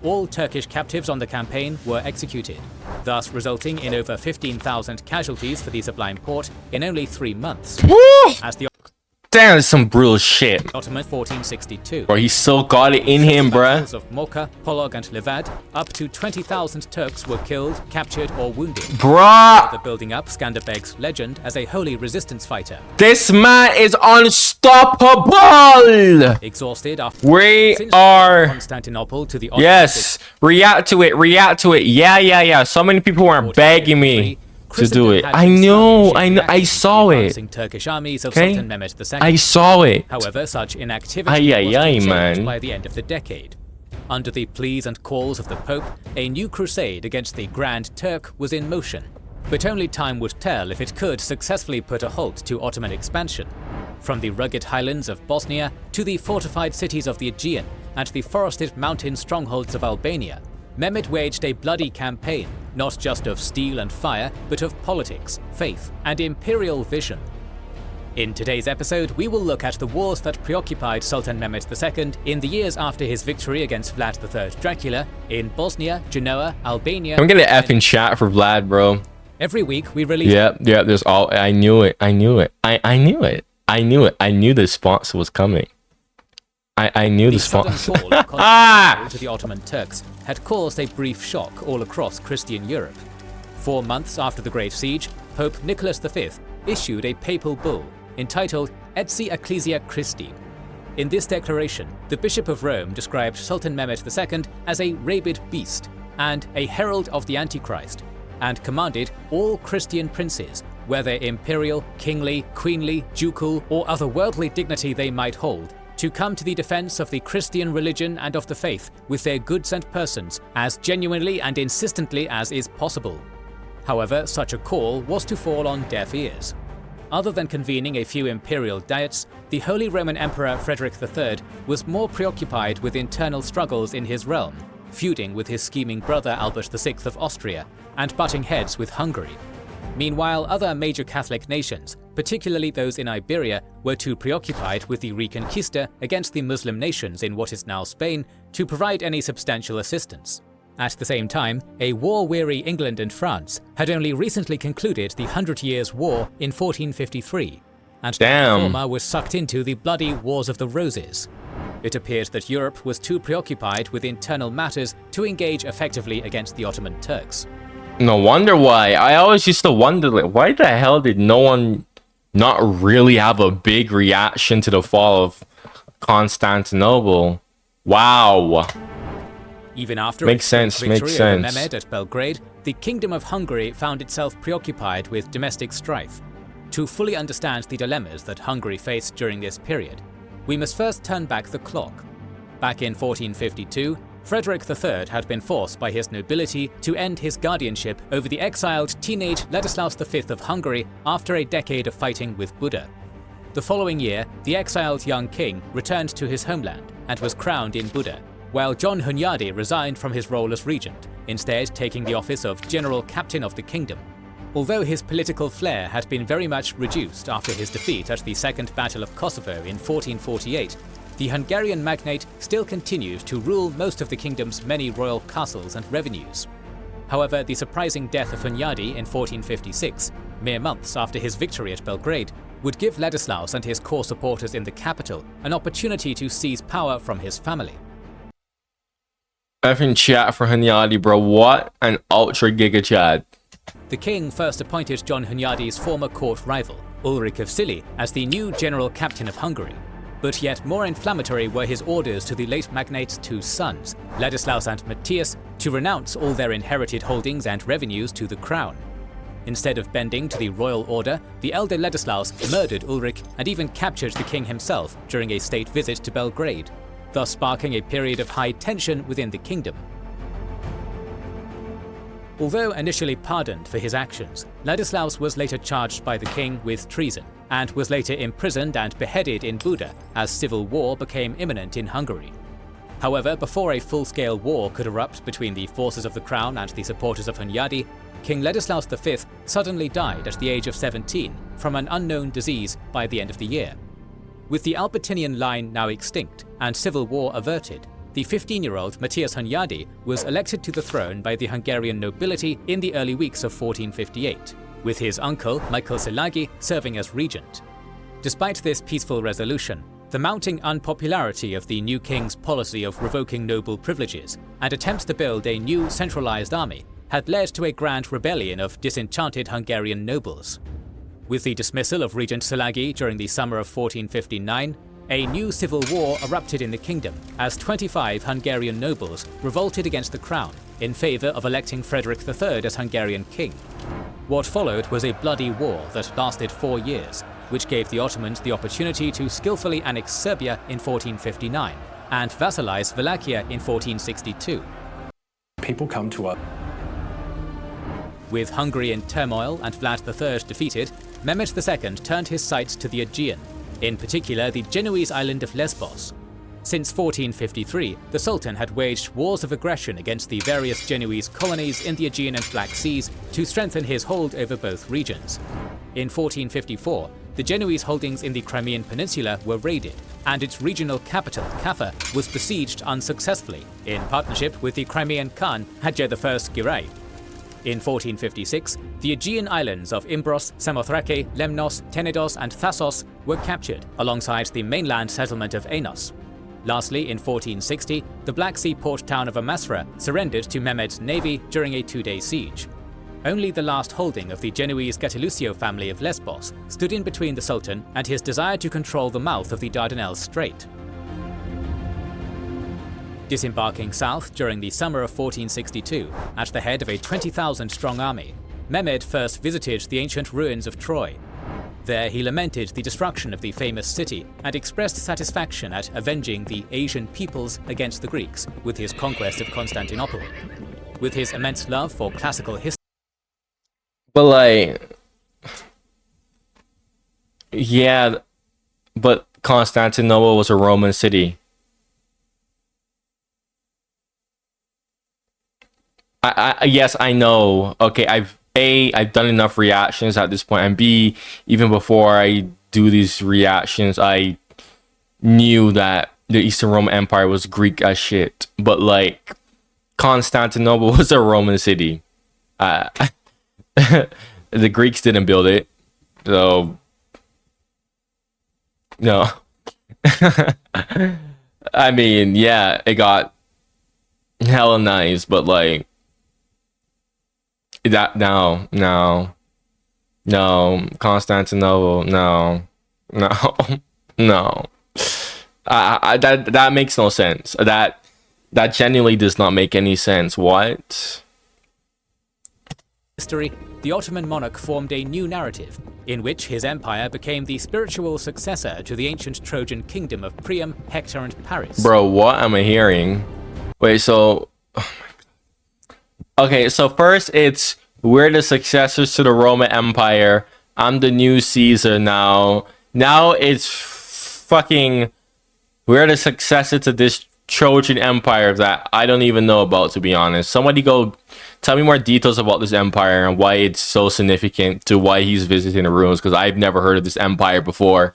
all Turkish captives on the campaign were executed, thus resulting in over 15,000 casualties for the Sublime Porte in only 3 months. Woo! As the Damn, that's some brutal shit. Ottoman 1462. Bro, he still got it in him, bruh. Of Mocha, Polog, and Levad, up to 20,000 Turks were killed, captured, or wounded. Bruh! The building up Skanderbeg's legend as a holy resistance fighter. This man is unstoppable! Exhausted after We are... Constantinople to the Ottoman. Yes! React to it, react to it. Yeah. So many people weren't begging me to do it. I know, I saw it. Turkish armies of Okay? Sultan Mehmed II. I saw it. However, such inactivity was changed man. by the end of the decade. Under the pleas and calls of the Pope, a new crusade against the Grand Turk was in motion. But only time would tell if it could successfully put a halt to Ottoman expansion. From the rugged highlands of Bosnia to the fortified cities of the Aegean and the forested mountain strongholds of Albania, Mehmed waged a bloody campaign, not just of steel and fire, but of politics, faith, and imperial vision. In today's episode, we will look at the wars that preoccupied Sultan Mehmed II in the years after his victory against Vlad III Dracula in Bosnia, Genoa, Albania. I'm gonna F in chat for Vlad, bro. Every week we release. Yeah, there's all. I knew it. I knew it. I knew it. I knew the sponsor was coming. I knew the sponsor. Fall of Constantinople to the Ottoman Turks had caused a brief shock all across Christian Europe. 4 months after the Great Siege, Pope Nicholas V issued a papal bull entitled Etsi Ecclesia Christi. In this declaration, the Bishop of Rome described Sultan Mehmed II as a rabid beast and a herald of the Antichrist, and commanded all Christian princes, whether imperial, kingly, queenly, ducal, or other worldly dignity they might hold, to come to the defense of the Christian religion and of the faith with their goods and persons as genuinely and insistently as is possible. However, such a call was to fall on deaf ears. Other than convening a few imperial diets, the Holy Roman Emperor Frederick III was more preoccupied with internal struggles in his realm, feuding with his scheming brother Albert VI of Austria, and butting heads with Hungary. Meanwhile, other major Catholic nations, particularly those in Iberia, were too preoccupied with the Reconquista against the Muslim nations in what is now Spain to provide any substantial assistance. At the same time, a war-weary England and France had only recently concluded the 100 Years' War in 1453, and the former was sucked into the bloody Wars of the Roses. It appeared that Europe was too preoccupied with internal matters to engage effectively against the Ottoman Turks. No wonder why. I always used to wonder, like, why the hell did no one not really have a big reaction to the fall of Constantinople? Wow. Even after makes sense. Mehmed at Belgrade, the Kingdom of Hungary found itself preoccupied with domestic strife. To fully understand the dilemmas that Hungary faced during this period, we must first turn back the clock. Back in 1452, Frederick III had been forced by his nobility to end his guardianship over the exiled teenage Ladislaus V of Hungary after a decade of fighting with Buddha. The following year, the exiled young king returned to his homeland and was crowned in Buda, while John Hunyadi resigned from his role as regent, instead taking the office of General Captain of the Kingdom. Although his political flair had been very much reduced after his defeat at the Second Battle of Kosovo in 1448, the Hungarian magnate still continued to rule most of the kingdom's many royal castles and revenues. However, the surprising death of Hunyadi in 1456, mere months after his victory at Belgrade, would give Ladislaus and his core supporters in the capital an opportunity to seize power from his family. F in chat for Hunyadi, bro. What an ultra giga chat. The king first appointed John Hunyadi's former court rival, Ulrich of Scilly, as the new general captain of Hungary. But yet more inflammatory were his orders to the late magnate's two sons, Ladislaus and Matthias, to renounce all their inherited holdings and revenues to the crown. Instead of bending to the royal order, the elder Ladislaus murdered Ulrich and even captured the king himself during a state visit to Belgrade, thus sparking a period of high tension within the kingdom. Although initially pardoned for his actions, Ladislaus was later charged by the king with treason, and was later imprisoned and beheaded in Buda as civil war became imminent in Hungary. However, before a full-scale war could erupt between the forces of the crown and the supporters of Hunyadi, King Ladislaus V suddenly died at the age of 17 from an unknown disease by the end of the year. With the Albertinian line now extinct and civil war averted, the 15-year-old Matthias Hunyadi was elected to the throne by the Hungarian nobility in the early weeks of 1458, with his uncle Michael Szilágyi serving as regent. Despite this peaceful resolution, the mounting unpopularity of the new king's policy of revoking noble privileges and attempts to build a new centralized army had led to a grand rebellion of disenchanted Hungarian nobles. With the dismissal of Regent Szilágyi during the summer of 1459, a new civil war erupted in the kingdom as 25 Hungarian nobles revolted against the crown in favour of electing Frederick III as Hungarian king. What followed was a bloody war that lasted 4 years, which gave the Ottomans the opportunity to skillfully annex Serbia in 1459 and vassalize Wallachia in 1462. People come to us. With Hungary in turmoil and Vlad III defeated, Mehmed II turned his sights to the Aegean, in particular the Genoese island of Lesbos. Since 1453, the Sultan had waged wars of aggression against the various Genoese colonies in the Aegean and Black Seas to strengthen his hold over both regions. In 1454, the Genoese holdings in the Crimean Peninsula were raided, and its regional capital, Kaffa, was besieged unsuccessfully, in partnership with the Crimean Khan Hadja I Giray. In 1456, the Aegean islands of Imbros, Samothrake, Lemnos, Tenedos and Thassos were captured, alongside the mainland settlement of Aenos. Lastly, in 1460, the Black Sea port town of Amasra surrendered to Mehmed's navy during a 2-day siege. Only the last holding of the Genoese Gattilusio family of Lesbos stood in between the Sultan and his desire to control the mouth of the Dardanelles Strait. Disembarking south during the summer of 1462, at the head of a 20,000-strong army, Mehmed first visited the ancient ruins of Troy. There he lamented the destruction of the famous city and expressed satisfaction at avenging the Asian peoples against the Greeks with his conquest of Constantinople. With his immense love for classical history, But yeah, but Constantinople was a Roman city. Yes, I know. Okay, I've done enough reactions at this point, and B, even before I do these reactions, I knew that the Eastern Roman Empire was Greek as shit. But like, Constantinople was a Roman city. The Greeks didn't build it, so no. I mean, yeah, it got hella nice, but like that no Constantinople, no. That makes no sense. That genuinely does not make any sense. What? the Ottoman monarch formed a new narrative, in which his empire became the spiritual successor to the ancient Trojan kingdom of Priam, Hector, and Paris. Bro, what am I hearing? Wait, so... Oh my God. Okay, so first it's, we're the successors to the Roman Empire. I'm the new Caesar now. Now it's fucking... We're the successor to this Trojan Empire that I don't even know about, to be honest. Somebody go tell me more details about this empire and why it's so significant to why he's visiting the ruins, because I've never heard of this empire before.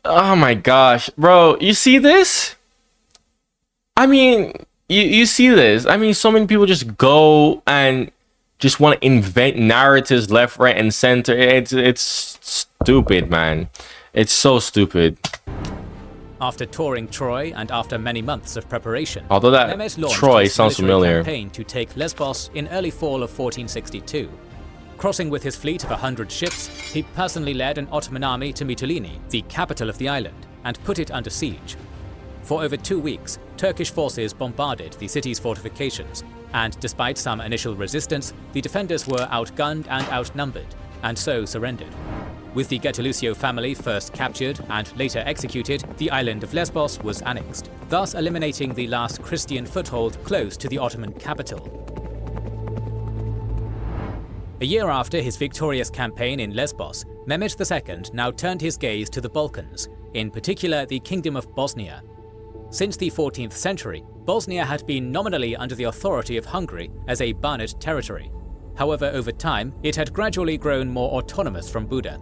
Oh my gosh, bro, you see this? I mean, you see this? I mean, so many people just go and just want to invent narratives left, right, and center. It's stupid, man. It's so stupid. After touring Troy and after many months of preparation, although that Mehmed launched Troy his sounds military familiar, campaign to take Lesbos in early fall of 1462. Crossing with his fleet of 100 ships, he personally led an Ottoman army to Mytilene, the capital of the island, and put it under siege. For over 2 weeks, Turkish forces bombarded the city's fortifications, and despite some initial resistance, the defenders were outgunned and outnumbered, and so surrendered. With the Gattilusio family first captured and later executed, the island of Lesbos was annexed, thus eliminating the last Christian foothold close to the Ottoman capital. A year after his victorious campaign in Lesbos, Mehmed II now turned his gaze to the Balkans, in particular the Kingdom of Bosnia. Since the 14th century, Bosnia had been nominally under the authority of Hungary as a Banat territory. However, over time, it had gradually grown more autonomous from Buda.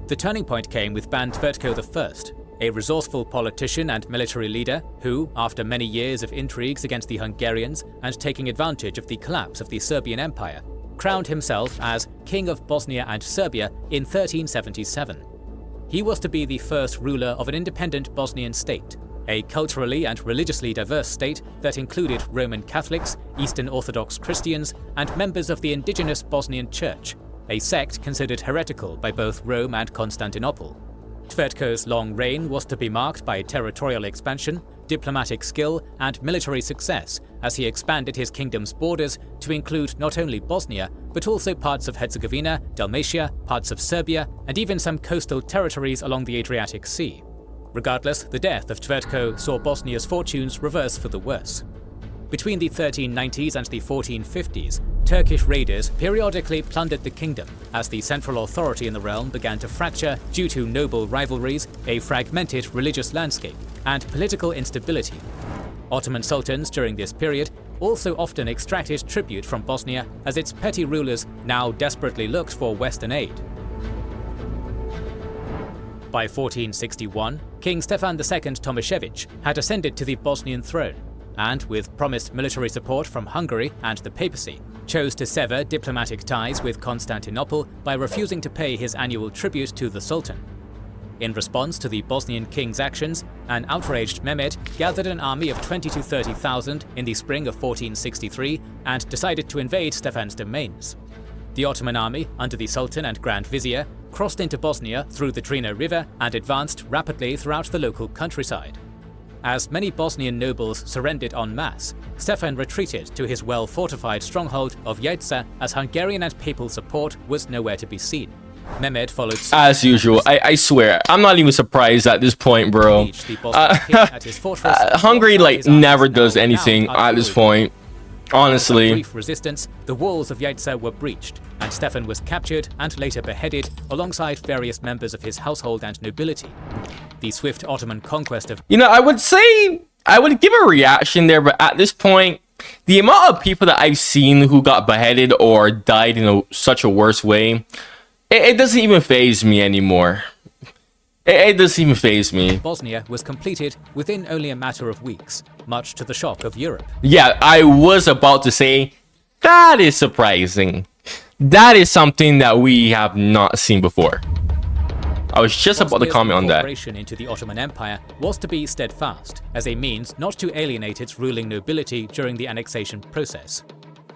The turning point came with Ban Tvrtko I, a resourceful politician and military leader who, after many years of intrigues against the Hungarians and taking advantage of the collapse of the Serbian Empire, crowned himself as King of Bosnia and Serbia in 1377. He was to be the first ruler of an independent Bosnian state, a culturally and religiously diverse state that included Roman Catholics, Eastern Orthodox Christians, and members of the indigenous Bosnian Church, a sect considered heretical by both Rome and Constantinople. Tvrtko's long reign was to be marked by territorial expansion, diplomatic skill, and military success as he expanded his kingdom's borders to include not only Bosnia, but also parts of Herzegovina, Dalmatia, parts of Serbia, and even some coastal territories along the Adriatic Sea. Regardless, the death of Tvrtko saw Bosnia's fortunes reverse for the worse. Between the 1390s and the 1450s, Turkish raiders periodically plundered the kingdom as the central authority in the realm began to fracture due to noble rivalries, a fragmented religious landscape, and political instability. Ottoman sultans during this period also often extracted tribute from Bosnia as its petty rulers now desperately looked for Western aid. By 1461, King Stefan II Tomaszewicz had ascended to the Bosnian throne, and with promised military support from Hungary and the papacy, chose to sever diplomatic ties with Constantinople by refusing to pay his annual tribute to the Sultan. In response to the Bosnian king's actions, an outraged Mehmed gathered an army of 20,000 to 30,000 in the spring of 1463 and decided to invade Stefan's domains. The Ottoman army, under the Sultan and Grand Vizier, crossed into Bosnia through the Drina River and advanced rapidly throughout the local countryside. As many Bosnian nobles surrendered en masse, Stefan retreated to his well-fortified stronghold of Jajce as Hungarian and papal support was nowhere to be seen. Mehmed followed suit. As usual, I swear, I'm not even surprised at this point, bro. Hungary never does anything at this point. Honestly. After brief resistance, the walls of Jajce were breached, and Stefan was captured and later beheaded alongside various members of his household and nobility. The swift Ottoman conquest of... I would say, I would give a reaction there, but at this point, the amount of people that I've seen who got beheaded or died in such a worse way, it doesn't even faze me anymore. It doesn't even faze me. Bosnia was completed within only a matter of weeks, much to the shock of Europe. Yeah, I was about to say, that is surprising. That is something that we have not seen before. I was just about to comment on that. Incorporation into the Ottoman Empire was to be steadfast, as a means not to alienate its ruling nobility during the annexation process.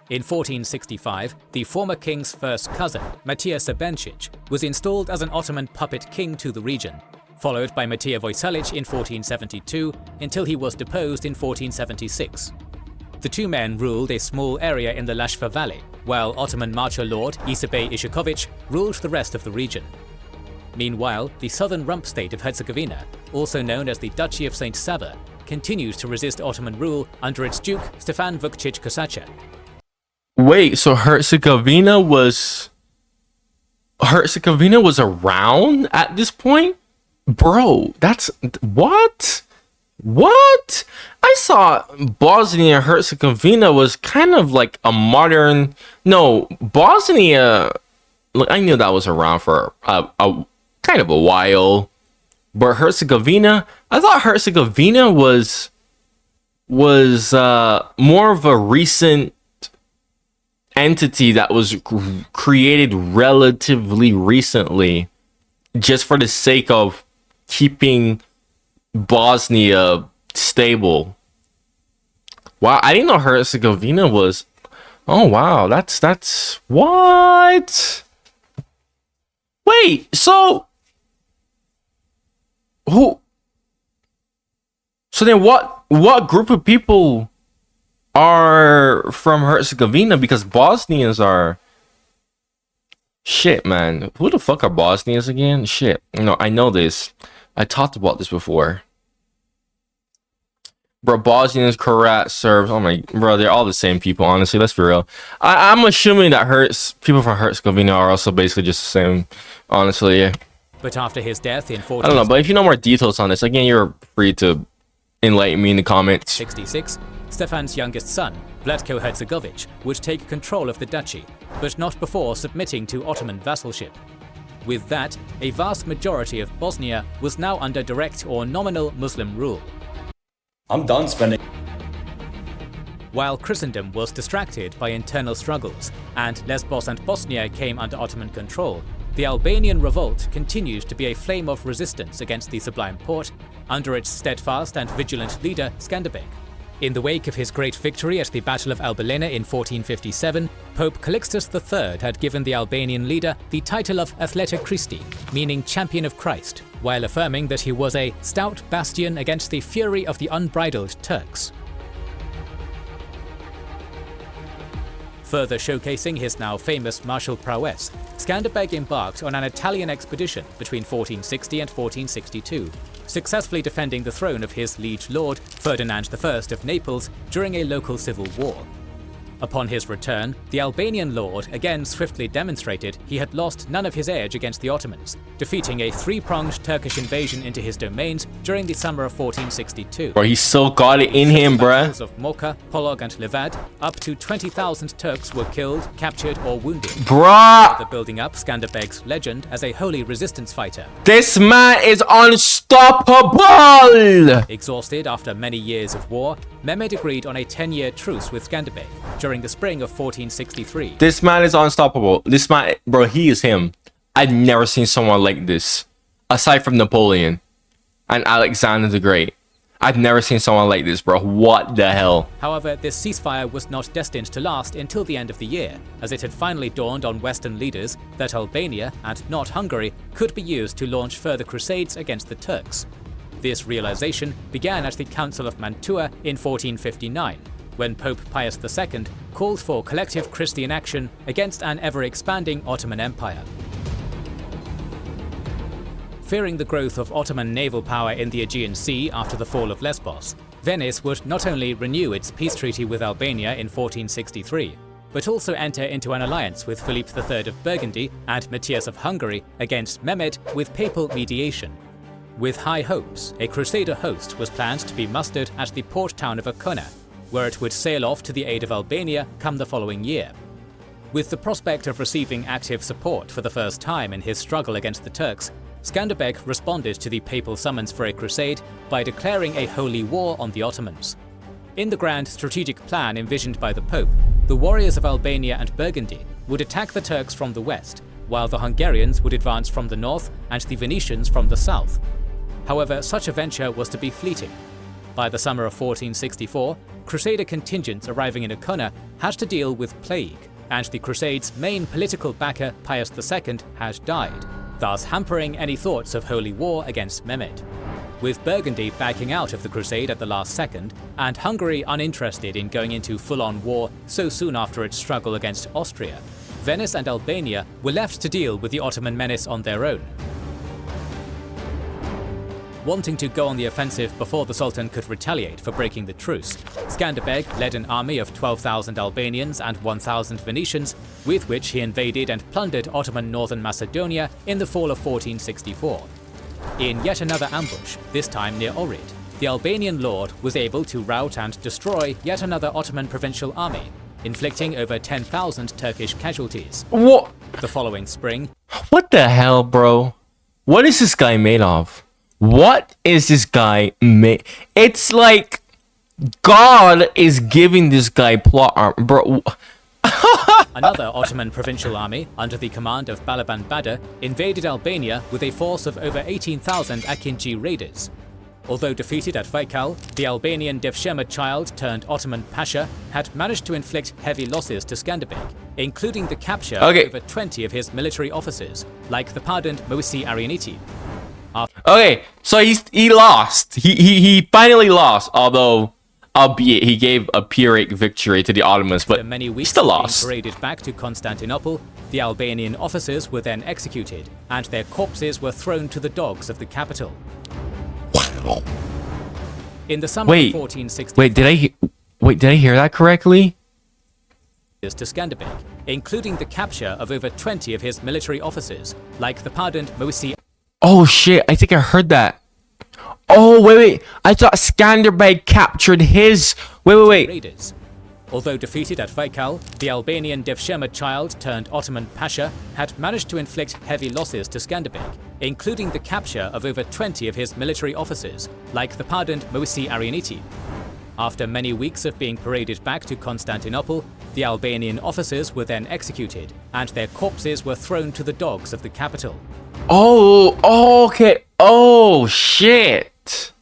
In 1465, the former king's first cousin, Matija Srbenčić, was installed as an Ottoman puppet king to the region, followed by Matija Vojsalić in 1472 until he was deposed in 1476. The two men ruled a small area in the Lashva Valley, while Ottoman marcher lord Isabej Išiković ruled the rest of the region. Meanwhile, the southern rump state of Herzegovina, also known as the Duchy of St. Sava, continued to resist Ottoman rule under its duke Stefan Vukčić Kosača. Wait, so Herzegovina was around at this point? Bro, that's what? What? I saw Bosnia and Herzegovina was kind of like a modern... No, Bosnia... Look, I knew that was around for a kind of a while. But Herzegovina... I thought Herzegovina was more of a recent entity that was created relatively recently just for the sake of keeping Bosnia stable. Wow, I didn't know Herzegovina was... Oh wow, that's what? Wait, so who? So then what group of people are from Herzegovina? Because Bosnians are... Shit, man. Who the fuck are Bosnians again? Shit. No, I know this. I talked about this before. Bro, Bosnians, Croats, Serbs. Oh my... Bro, they're all the same people, honestly. Let's be real. I'm assuming that people from Herzegovina are also basically just the same. Honestly, yeah. But after his death in 14... I don't know, but if you know more details on this, again, you're free to enlighten me in the comments. 66, Stefan's youngest son, Vlatko Herzegovich, would take control of the duchy, but not before submitting to Ottoman vassalship. With that, a vast majority of Bosnia was now under direct or nominal Muslim rule. I'm done spending. While Christendom was distracted by internal struggles, and Lesbos and Bosnia came under Ottoman control, the Albanian revolt continued to be a flame of resistance against the Sublime Porte under its steadfast and vigilant leader Skanderbeg. In the wake of his great victory at the Battle of Albalena in 1457, Pope Calixtus III had given the Albanian leader the title of Athleta Christi, meaning Champion of Christ, while affirming that he was a stout bastion against the fury of the unbridled Turks. Further showcasing his now famous martial prowess, Skanderbeg embarked on an Italian expedition between 1460 and 1462, successfully defending the throne of his liege lord Ferdinand I of Naples during a local civil war. Upon his return, the Albanian lord again swiftly demonstrated he had lost none of his edge against the Ottomans, defeating a three-pronged Turkish invasion into his domains during the summer of 1462. Bro, he still got it in him, bruh. Of Mocha, Polog and Levad, up to 20,000 Turks were killed, captured or wounded. Bruh! Further building up Skanderbeg's legend as a holy resistance fighter. This man is unstoppable! Exhausted after many years of war, Mehmed agreed on a 10-year truce with Skanderbeg during the spring of 1463. This man is unstoppable. This man, bro, he is him. I've never seen someone like this. Aside from Napoleon and Alexander the Great. I've never seen someone like this, bro. What the hell? However, this ceasefire was not destined to last until the end of the year, as it had finally dawned on Western leaders that Albania, and not Hungary, could be used to launch further crusades against the Turks. This realization began at the Council of Mantua in 1459, when Pope Pius II called for collective Christian action against an ever-expanding Ottoman Empire. Fearing the growth of Ottoman naval power in the Aegean Sea after the fall of Lesbos, Venice would not only renew its peace treaty with Albania in 1463, but also enter into an alliance with Philip III of Burgundy and Matthias of Hungary against Mehmed with papal mediation. With high hopes, a crusader host was planned to be mustered at the port town of Ancona, where it would sail off to the aid of Albania come the following year. With the prospect of receiving active support for the first time in his struggle against the Turks, Skanderbeg responded to the papal summons for a crusade by declaring a holy war on the Ottomans. In the grand strategic plan envisioned by the Pope, the warriors of Albania and Burgundy would attack the Turks from the west, while the Hungarians would advance from the north and the Venetians from the south. However, such a venture was to be fleeting. By the summer of 1464, Crusader contingents arriving in Ancona had to deal with plague, and the Crusade's main political backer, Pius II, had died, thus hampering any thoughts of holy war against Mehmed. With Burgundy backing out of the Crusade at the last second, and Hungary uninterested in going into full-on war so soon after its struggle against Austria, Venice and Albania were left to deal with the Ottoman menace on their own. Wanting to go on the offensive before the Sultan could retaliate for breaking the truce, Skanderbeg led an army of 12,000 Albanians and 1,000 Venetians, with which he invaded and plundered Ottoman northern Macedonia in the fall of 1464. In yet another ambush, this time near Ohrid, the Albanian lord was able to rout and destroy yet another Ottoman provincial army, inflicting over 10,000 Turkish casualties. What? The following spring, What the hell, bro? What is this guy made of? What is this guy made? It's like God is giving this guy plot armor, bro. another Ottoman provincial army under the command of Balaban Bada invaded Albania with a force of over 18,000 Akinci raiders. Although defeated at Baikal, the Albanian Devshirme child turned Ottoman Pasha had managed to inflict heavy losses to Skanderbeg, including the capture of over 20 of his military officers, like the pardoned Moisi Arianiti. Okay, so he lost. He finally lost, albeit he gave a Pyrrhic victory to the Ottomans, but many weeks he still lost. Being paraded back to Constantinople, the Albanian officers were then executed, and their corpses were thrown to the dogs of the capital. In the summer of 1464, did I hear that correctly? To Skanderbeg, including the capture of over 20 of his military officers, like the pardoned Moisi. Oh shit, I think I heard that. Oh wait, I thought Skanderbeg captured his. Wait. Raiders. Although defeated at Baikal, the Albanian Devshirme child turned Ottoman Pasha had managed to inflict heavy losses to Skanderbeg, including the capture of over 20 of his military officers, like the pardoned Moisi Arianiti. After many weeks of being paraded back to Constantinople, the Albanian officers were then executed, and their corpses were thrown to the dogs of the capital. Oh, okay. Oh, shit.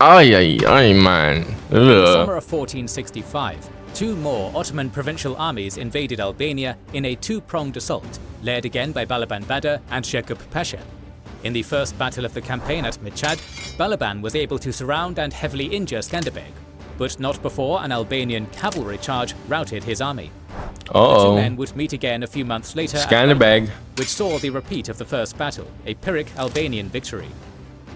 Ay, man. In the summer of 1465, two more Ottoman provincial armies invaded Albania in a two-pronged assault, led again by Balaban Bada and Shekup Pasha. In the first battle of the campaign at Michad, Balaban was able to surround and heavily injure Skanderbeg, but not before an Albanian cavalry charge routed his army. The two men would meet again a few months later Skanderbeg, which saw the repeat of the first battle, a Pyrrhic Albanian victory.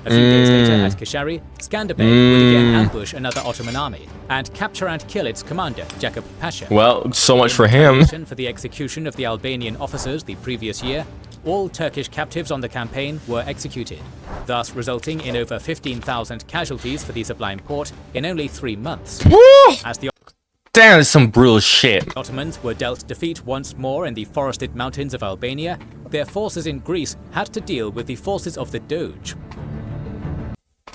A few days later at Kashari, Skanderbeg would again ambush another Ottoman army and capture and kill its commander, Jakub Pasha. Well, so much for him. For the execution of the Albanian officers the previous year, all Turkish captives on the campaign were executed, thus resulting in over 15,000 casualties for the Sublime Porte in only 3 months. As the Damn, that's some brutal shit. Ottomans were dealt defeat once more in the forested mountains of Albania, their forces in Greece had to deal with the forces of the Doge.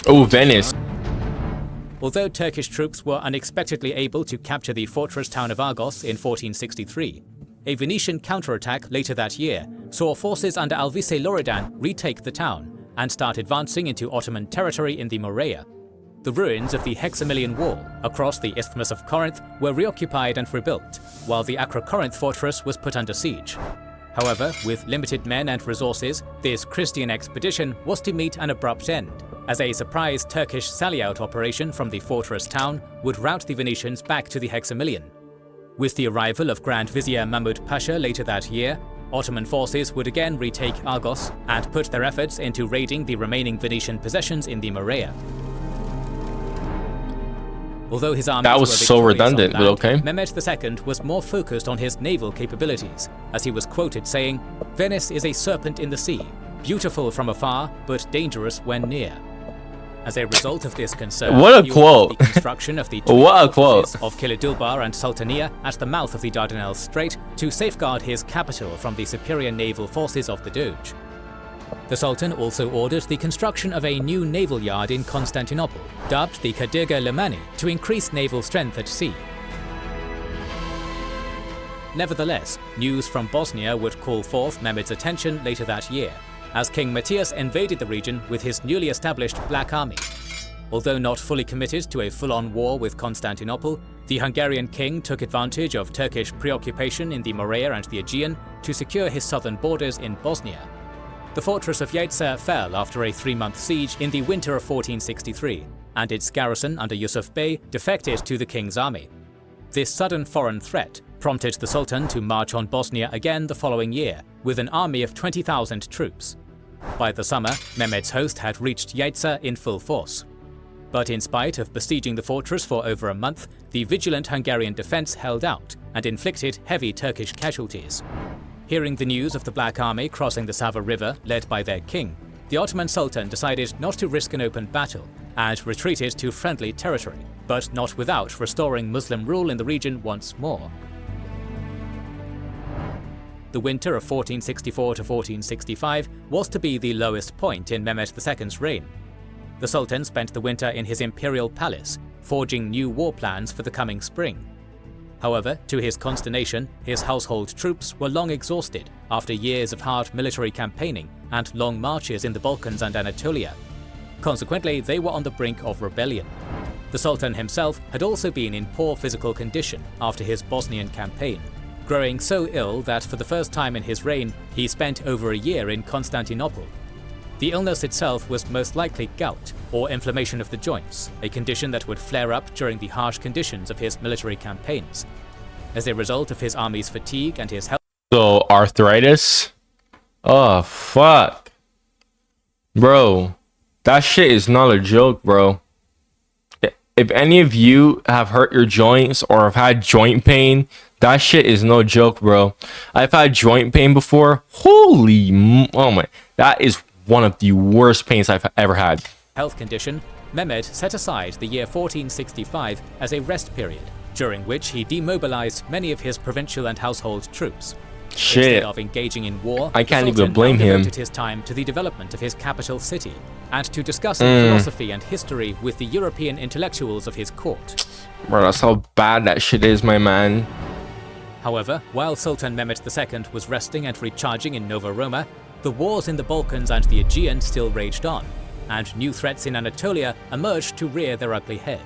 Oh, Venice. Although Turkish troops were unexpectedly able to capture the fortress town of Argos in 1463, a Venetian counterattack later that year saw forces under Alvise Loredan retake the town and start advancing into Ottoman territory in the Morea. The ruins of the Hexamilian Wall across the Isthmus of Corinth were reoccupied and rebuilt, while the Acrocorinth fortress was put under siege. However, with limited men and resources, this Christian expedition was to meet an abrupt end, as a surprise Turkish sally-out operation from the fortress town would rout the Venetians back to the Hexamilion. With the arrival of Grand Vizier Mahmud Pasha later that year, Ottoman forces would again retake Argos and put their efforts into raiding the remaining Venetian possessions in the Morea. Although his armies That was were so victorious redundant, on but land, okay. Mehmed II was more focused on his naval capabilities, as he was quoted saying, "Venice is a serpent in the sea, beautiful from afar, but dangerous when near." As a result of this concern, What a he ordered quote. the construction of the What a quote. fortresses of Kilidulbar and Sultania at the mouth of the Dardanelles Strait to safeguard his capital from the superior naval forces of the Doge. The Sultan also ordered the construction of a new naval yard in Constantinople, dubbed the Kadirga Limani, to increase naval strength at sea. Nevertheless, news from Bosnia would call forth Mehmed's attention later that year, as King Matthias invaded the region with his newly established Black Army. Although not fully committed to a full-on war with Constantinople, the Hungarian king took advantage of Turkish preoccupation in the Morea and the Aegean to secure his southern borders in Bosnia. The fortress of Yeica fell after a 3-month siege in the winter of 1463, and its garrison under Yusuf Bey defected to the king's army. This sudden foreign threat prompted the Sultan to march on Bosnia again the following year, with an army of 20,000 troops. By the summer, Mehmed's host had reached Yeica in full force. But in spite of besieging the fortress for over a month, the vigilant Hungarian defense held out and inflicted heavy Turkish casualties. Hearing the news of the Black Army crossing the Sava River, led by their king, the Ottoman Sultan decided not to risk an open battle and retreated to friendly territory, but not without restoring Muslim rule in the region once more. The winter of 1464 to 1465 was to be the lowest point in Mehmed II's reign. The Sultan spent the winter in his imperial palace, forging new war plans for the coming spring. However, to his consternation, his household troops were long exhausted after years of hard military campaigning and long marches in the Balkans and Anatolia. Consequently, they were on the brink of rebellion. The Sultan himself had also been in poor physical condition after his Bosnian campaign, growing so ill that for the first time in his reign, he spent over a year in Constantinople. The illness itself was most likely gout, or inflammation of the joints, a condition that would flare up during the harsh conditions of his military campaigns. As a result of his army's fatigue and his health... So, arthritis? Oh, fuck. Bro, that shit is not a joke, bro. If any of you have hurt your joints or have had joint pain, that shit is no joke, bro. I've had joint pain before. Oh my, that is one of the worst pains I've ever had. Health condition Mehmed set aside the year 1465 as a rest period, during which he demobilized many of his provincial and household troops. Shit. Instead of engaging in war, I can't the Sultan even blame now him. devoted his time to the development of his capital city and to discussing philosophy and history with the European intellectuals of his court. Bro, that's how bad that shit is, my man. However, while Sultan Mehmed II was resting and recharging in Nova Roma, the wars in the Balkans and the Aegean still raged on, and new threats in Anatolia emerged to rear their ugly head.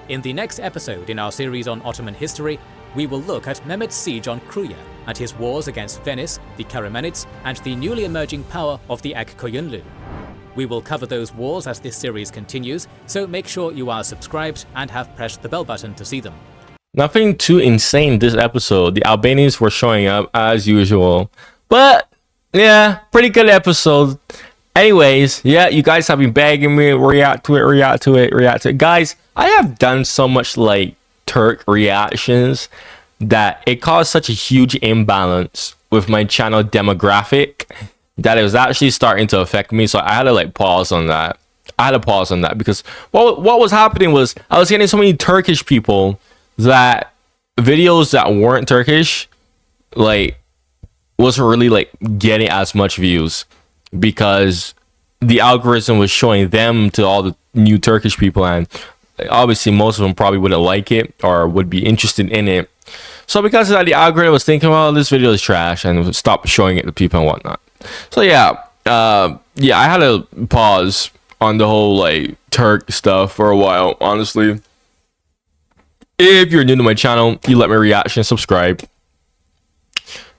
In the next episode in our series on Ottoman history, we will look at Mehmed's siege on Kruya and his wars against Venice, the Karamanids, and the newly emerging power of the Akkoyunlu. We will cover those wars as this series continues, so make sure you are subscribed and have pressed the bell button to see them. Nothing too insane this episode. The Albanians were showing up as usual. But yeah, pretty good episode. Anyways, yeah, you guys have been begging me react to it. Guys, I have done so much like Turk reactions that it caused such a huge imbalance with my channel demographic that it was actually starting to affect me. So I had to like pause on that. Because what was happening was I was getting so many Turkish people that videos that weren't Turkish like wasn't really like getting as much views because the algorithm was showing them to all the new Turkish people, and obviously most of them probably wouldn't like it or would be interested in it. So because of that, the algorithm was thinking, well, this video is trash, and would stop showing it to people and whatnot. So yeah, I had to pause on the whole like Turk stuff for a while, honestly. If you're new to my channel, you let my reaction, subscribe.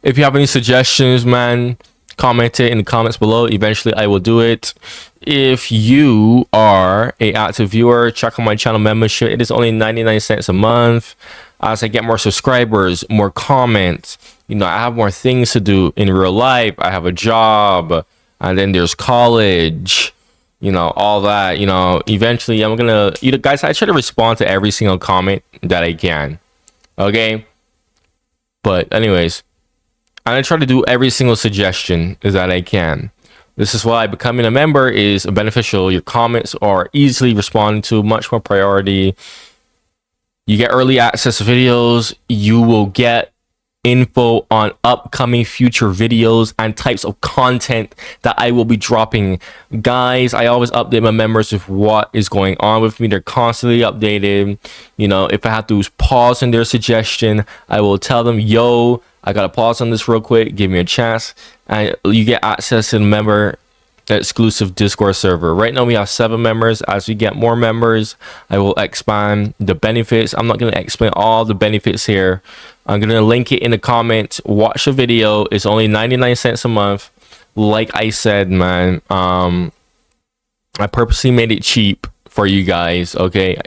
If you have any suggestions, man, comment it in the comments below. Eventually I will do it. If you are a active viewer, check out my channel membership. It is only 99 cents a month. As I get more subscribers, more comments, you know, I have more things to do in real life. I have a job, and then there's college, you know, all that. You know, eventually I'm gonna, you know, guys, I try to respond to every single comment that I can. Okay, but anyways, I'm gonna try to do every single suggestion that I can. This is why becoming a member is beneficial. Your comments are easily responded to, much more priority. You get early access videos. You will get info on upcoming future videos and types of content that I will be dropping. Guys, I always update my members with what is going on with me. They're constantly updated. You know, if I have to pause in their suggestion, I will tell them, yo, I gotta pause on this real quick, give me a chance. And you get access to the member exclusive Discord server. Right now we have 7 members. As we get more members, I will expand the benefits. I'm not going to explain all the benefits here. I'm going to link it in the comments. Watch the video. It's only 99 cents a month. Like I said, man, I purposely made it cheap for you guys. Okay,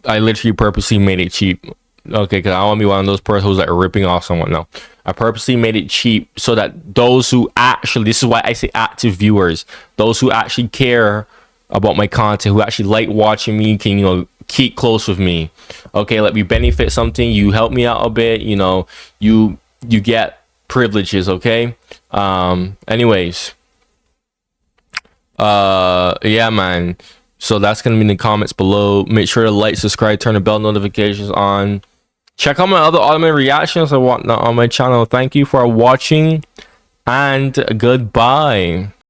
I literally purposely made it cheap. Okay, because I don't want to be one of those persons who's like ripping off someone. No, I purposely made it cheap so that those who actually, this is why I say active viewers, those who actually care about my content, who actually like watching me, can, you know, keep close with me. Okay, let me benefit something. You help me out a bit. You know, you get privileges. Okay. Anyways, yeah, man. So that's gonna be in the comments below. Make sure to like, subscribe, turn the bell notifications on. Check out my other Ottoman reactions and whatnot on my channel. Thank you for watching, and goodbye.